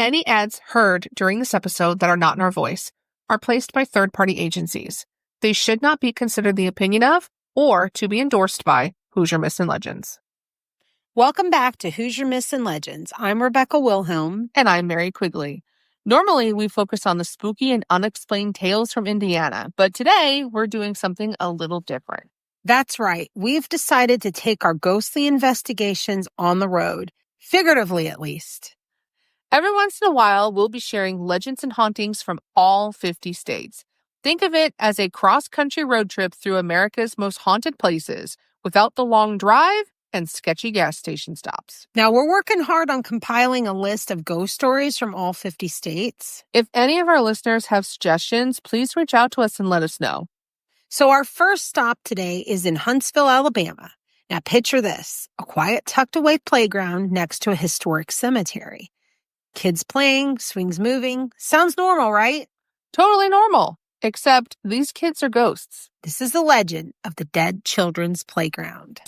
Any ads heard during this episode that are not in our voice are placed by third-party agencies. They should not be considered the opinion of or to be endorsed by Hoosier Myths and Legends. Welcome back to Hoosier Myths and Legends. I'm Rebecca Wilhelm. And I'm Mary Quigley. Normally, we focus on the spooky and unexplained tales from Indiana, but today we're doing something a little different. That's right. We've decided to take our ghostly investigations on the road, figuratively at least. Every once in a while, we'll be sharing legends and hauntings from all 50 states. Think of it as a cross-country road trip through America's most haunted places without the long drive and sketchy gas station stops. Now, we're working hard on compiling a list of ghost stories from all 50 states. If any of our listeners have suggestions, please reach out to us and let us know. So our first stop today is in Huntsville, Alabama. Now picture this, a quiet tucked away playground next to a historic cemetery. Kids playing, swings moving. Sounds normal, right? Totally normal, except these kids are ghosts. This is the legend of the Dead Children's Playground.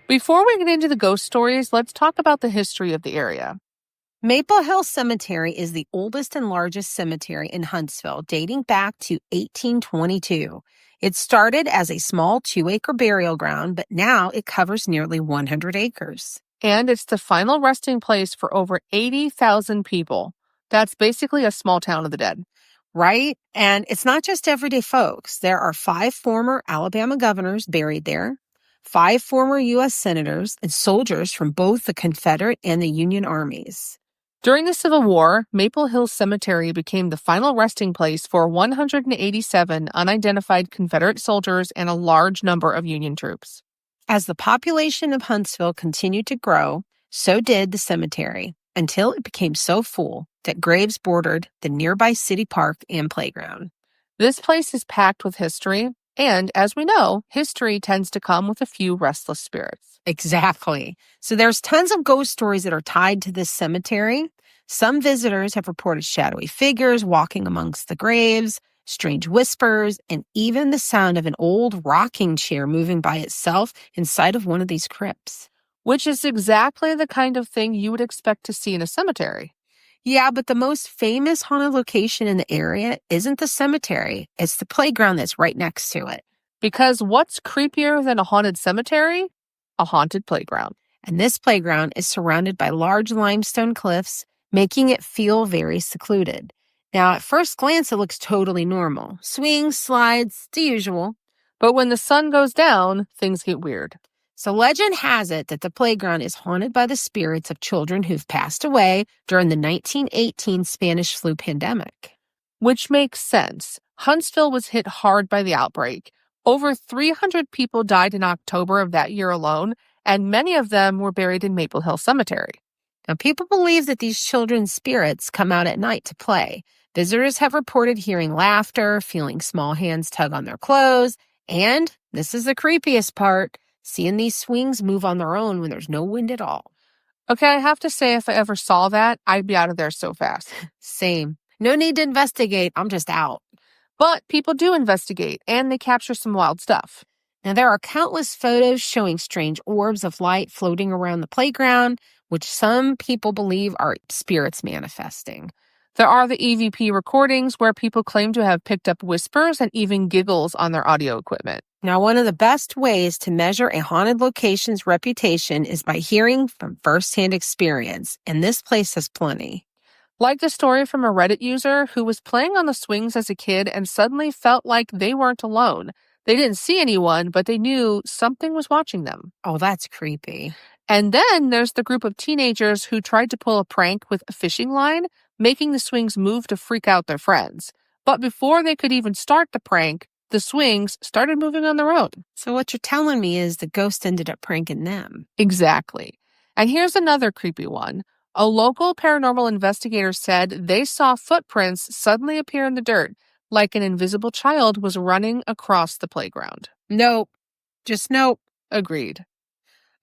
Before we get into the ghost stories, let's talk about the history of the area. Maple Hill Cemetery is the oldest and largest cemetery in Huntsville, dating back to 1822. It started as a small 2-acre burial ground, but now it covers nearly 100 acres. And it's the final resting place for over 80,000 people. That's basically a small town of the dead. Right? And it's not just everyday folks. There are 5 former Alabama governors buried there, 5 former U.S. senators, and soldiers from both the Confederate and the Union armies. During the Civil War, Maple Hill Cemetery became the final resting place for 187 unidentified Confederate soldiers and a large number of Union troops. As the population of Huntsville continued to grow, so did the cemetery, until it became so full that graves bordered the nearby city park and playground. This place is packed with history, and as we know, history tends to come with a few restless spirits. Exactly. So there's tons of ghost stories that are tied to this cemetery. Some visitors have reported shadowy figures walking amongst the graves, strange whispers, and even the sound of an old rocking chair moving by itself inside of one of these crypts. Which is exactly the kind of thing you would expect to see in a cemetery. Yeah, but the most famous haunted location in the area isn't the cemetery. It's the playground that's right next to it. Because what's creepier than a haunted cemetery? A haunted playground. And this playground is surrounded by large limestone cliffs, making it feel very secluded. Now, at first glance, it looks totally normal. Swings, slides, the usual. But when the sun goes down, things get weird. So legend has it that the playground is haunted by the spirits of children who've passed away during the 1918 Spanish flu pandemic. Which makes sense. Huntsville was hit hard by the outbreak. Over 300 people died in October of that year alone, and many of them were buried in Maple Hill Cemetery. Now, people believe that these children's spirits come out at night to play. Visitors have reported hearing laughter, feeling small hands tug on their clothes, and, this is the creepiest part, seeing these swings move on their own when there's no wind at all. Okay, I have to say, if I ever saw that, I'd be out of there so fast. Same. No need to investigate. I'm just out. But people do investigate, and they capture some wild stuff. Now, there are countless photos showing strange orbs of light floating around the playground, which some people believe are spirits manifesting. There are the EVP recordings where people claim to have picked up whispers and even giggles on their audio equipment. Now, one of the best ways to measure a haunted location's reputation is by hearing from firsthand experience, and this place has plenty. Like the story from a Reddit user who was playing on the swings as a kid and suddenly felt like they weren't alone. They didn't see anyone, but they knew something was watching them. Oh, that's creepy. And then there's the group of teenagers who tried to pull a prank with a fishing line, making the swings move to freak out their friends. But before they could even start the prank, the swings started moving on their own. So what you're telling me is the ghost ended up pranking them. Exactly. And here's another creepy one. A local paranormal investigator said they saw footprints suddenly appear in the dirt, like an invisible child was running across the playground. Nope. Just nope. Agreed.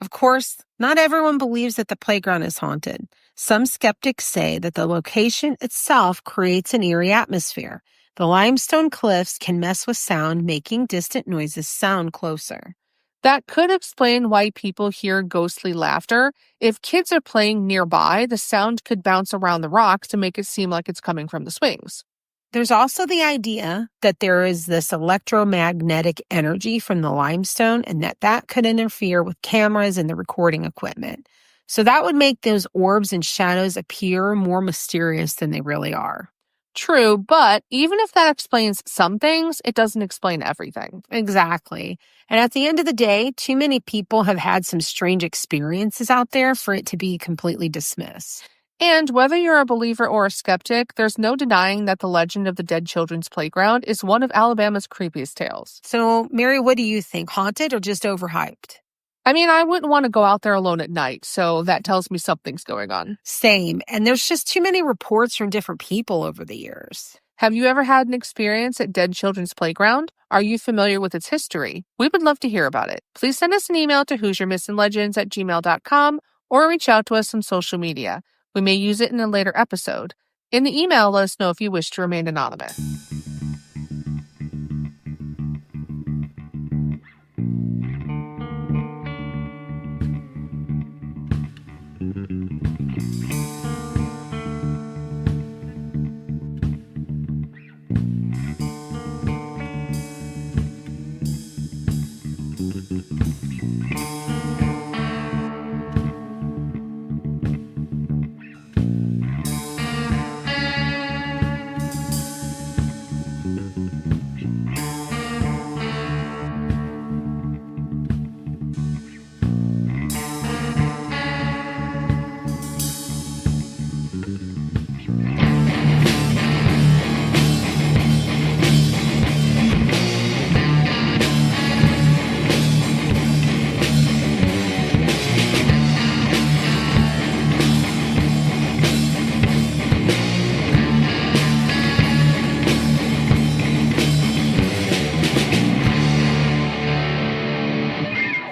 Of course, not everyone believes that the playground is haunted. Some skeptics say that the location itself creates an eerie atmosphere. The limestone cliffs can mess with sound, making distant noises sound closer. That could explain why people hear ghostly laughter. If kids are playing nearby, the sound could bounce around the rocks to make it seem like it's coming from the swings. There's also the idea that there is this electromagnetic energy from the limestone and that could interfere with cameras and the recording equipment. So that would make those orbs and shadows appear more mysterious than they really are. True, but even if that explains some things, it doesn't explain everything. Exactly. And at the end of the day, too many people have had some strange experiences out there for it to be completely dismissed. And whether you're a believer or a skeptic, there's no denying that the legend of the Dead Children's Playground is one of Alabama's creepiest tales. So, Mary, what do you think? Haunted or just overhyped? I mean, I wouldn't want to go out there alone at night, so that tells me something's going on. Same. And there's just too many reports from different people over the years. Have you ever had an experience at Dead Children's Playground? Are you familiar with its history? We would love to hear about it. Please send us an email to HoosierMythsandLegends@gmail.com or reach out to us on social media. We may use it in a later episode. In the email, let us know if you wish to remain anonymous.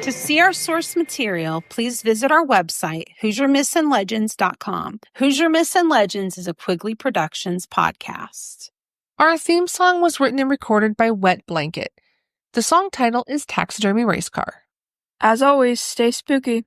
To see our source material, please visit our website, HoosierMythsandLegends.com. Hoosier Myths and Legends is a Quigley Productions podcast. Our theme song was written and recorded by Wet Blanket. The song title is Taxidermy Race Car. As always, stay spooky.